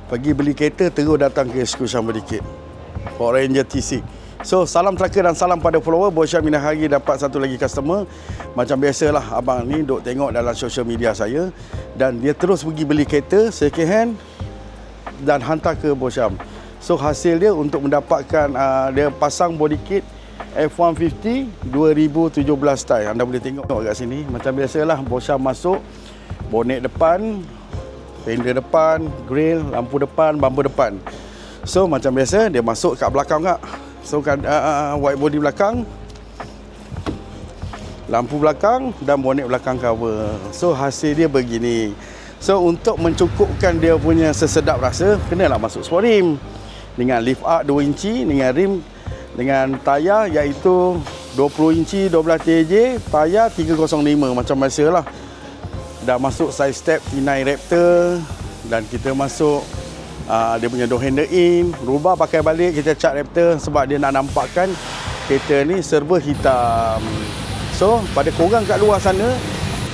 pergi beli kereta terus datang ke Execution Body Kit Ford Ranger T6. So salam tracker dan salam pada follower. Bos Syam ini hari dapat satu lagi customer. Macam biasalah abang ni duk tengok dalam social media saya, dan dia terus pergi beli kereta second hand dan hantar ke Bos Syam. So hasil dia untuk mendapatkan dia pasang body kit F150 2017 style. Anda boleh tengok kat sini. Macam biasalah Bos Syam masuk, bonet depan, fender depan, grill, lampu depan, bumper depan. So macam biasa dia masuk kat belakang kak. So white body belakang, lampu belakang dan bonet belakang cover. So hasil dia begini. So untuk mencukupkan dia punya sesedap rasa, kenalah masuk sport rim dengan lift up 2 inci dengan rim dengan tayar iaitu 20 inci 12 TJ, tayar 305 macam biasalah. Dah masuk side step T9 Raptor, dan kita masuk dia punya door handle in, rubah pakai balik, kita cat Raptor sebab dia nak nampakkan kereta ni serba hitam. So pada korang kat luar sana,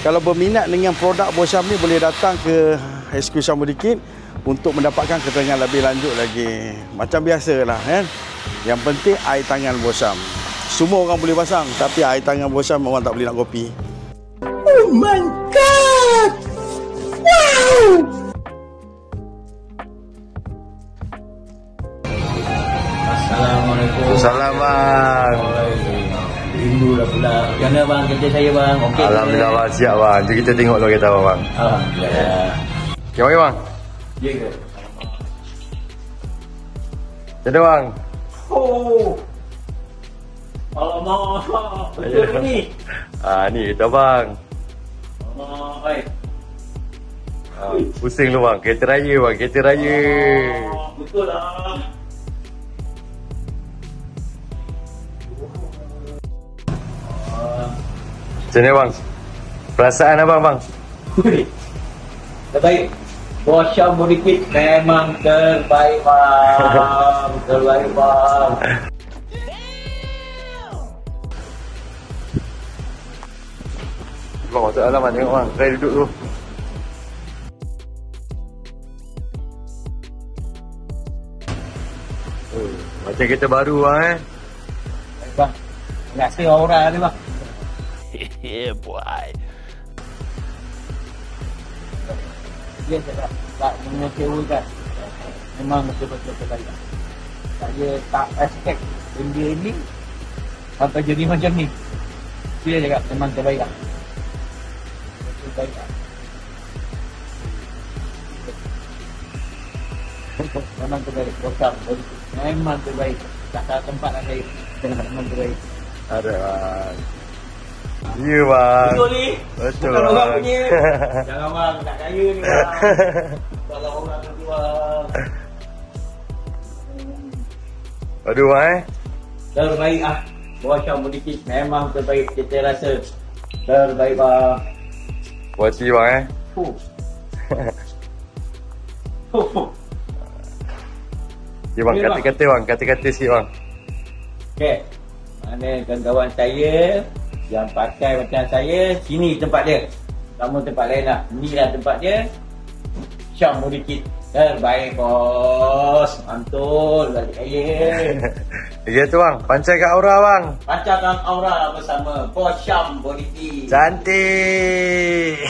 kalau berminat dengan produk Bos Syam ni, boleh datang ke Execution Body Kit untuk mendapatkan keterangan lebih lanjut lagi. Macam biasalah kan. Yang penting air tangan Bos Syam. Semua orang boleh pasang, tapi air tangan Bos Syam orang tak boleh nak kopi. Oh my god! Wow! Assalamualaikum. Salam bang. Rindu dah pula. Macam mana bang kerja saya bang? Okey. Alhamdulillah bang, siap bang. Jom kita tengok dulu kereta abang bang. Alhamdulillah. Okey bang. Ya ke? Jadi bang. Oh. Alamak. Betul ke ni? Ni kereta bang. Alamak. Oi. Pusing lu bang, kereta raya bang, kereta raya. Betul lah. Macam ni bang? Perasaan abang bang? Terbaik. Bos Syam Body Kit memang terbaik bang. Terbaik bang. Bang masuk dalam bang, tengok bang. Saya duduk dulu. Macam kereta baru bang Bang, rasa aura ni bang. Yeah boy. Dia tak mengecewakan. Memang betul-betul terbaik. Saya tak expect benda ni sampai jadi macam ni. Dia cakap memang terbaik lah. Terbaik lah. Memang terbaik. Bosam, memang terbaik. Tak salah tempat lah saya. Memang terbaik. Ada bang. Ya bang. Betul ni. Betul bukan bang. Orang punya. Jangan bang, tak kaya ni bang. Kalau orang tu bang. Aduh bang Terbaik ah. Bos Syam Body Kit memang terbaik. Kita rasa terbaik bang. Buat si bang Ya bang, Okay, kata-kata bang, kata-kata sikit bang. Okay. Mana kawan-kawan saya yang pakai macam saya, sini tempat dia. Sama tempat lain lah. Inilah tempat dia. Syam Body Kit terbaik bos. Mantul balik kaya. Gitu bang, pancangkan aura bang. Pancarkan aura bersama Bos Syam Body Kit. Cantik.